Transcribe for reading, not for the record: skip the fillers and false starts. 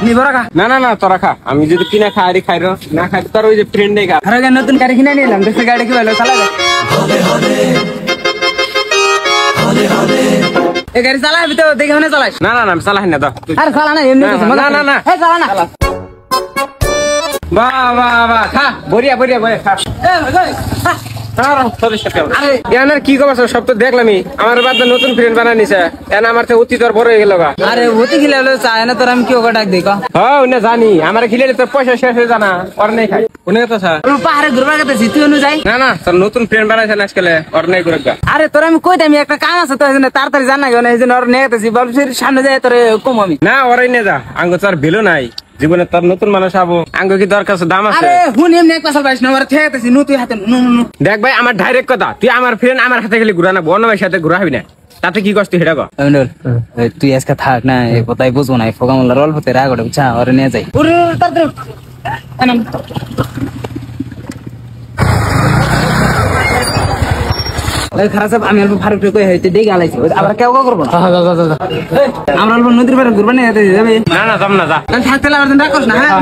নিব রাখা না না না তোরা খা আমি যদি কিনা খাই খাই না খাই তোর ওই যে ফ্রেন্ড খা আরে নতুন গাড়ি কিনে নিলাম দেখতে গাড়ি কি ভালো চালা এই গাড়ি চালাবি তো দেখে মনে চালাইস না না না আমি চালাই না তো আরে চালা না এমনি না না না এই চালা না বাহ বাহ বাহ খা বড়িয়া বড়িয়া বড়িয়া খা কি খবর সব তো দেখলামই আমার বাদ নতুন ফ্রেন্ড বানায় নিছে আমার অতি তোর বড় হয়ে গেল আরে অতি খিলে হলো চায় না তোর আমি কি ওকে ডাক দিই হ্যাঁ জানি আমার খিলে তোর পয়সা শেষ হয়ে জানা ওর নেই খাই কোনে কথা স্যার পাহাড়ে ঘুরবার কথা তুই অনুযায়ী না না তোর নতুন ফ্রেন্ড বানাইছে না আজকাল ওর নেই করে আরে তোর আমি কই আমি একটা কাম আছে তো তাড়াতাড়ি জানা গেল এই জন্য ওর নিয়ে গেতেছি বলছিস সামনে যায় তোর কম আমি না ওরাই নিয়ে যা আঙ্গ তোর ভ্যালু নাই জীবনে তোর নতুন মানুষ আবো আঙ্গ কি দরকার দাম আছে আরে হুন এমনি এক পাশাল পাইছ না ওর থেকে গেতেছি নু তুই হাতে দেখ ভাই আমার ডাইরেক্ট কথা তুই আমার ফ্রেন্ড আমার হাতে গেলে ঘুরা না অন্য ভাইয়ের সাথে ঘুরা হবি না তাতে কি করছিস সেটা কর তুই আজকে থাক না এই কথাই বুঝবো না ফোকামুল্লার অল্প তে রাগ ওটা বুঝছা ওরে নিয়ে যাই আমি অল্প ফারুক হয়েছে দেখে আলাইছি আবার কেউ করবো আমরা অল্প নদীর পাড়ে ঘুরবা নিয়ে যাবে না না যাম না যা থাকতে আমার রাখোস না হ্যাঁ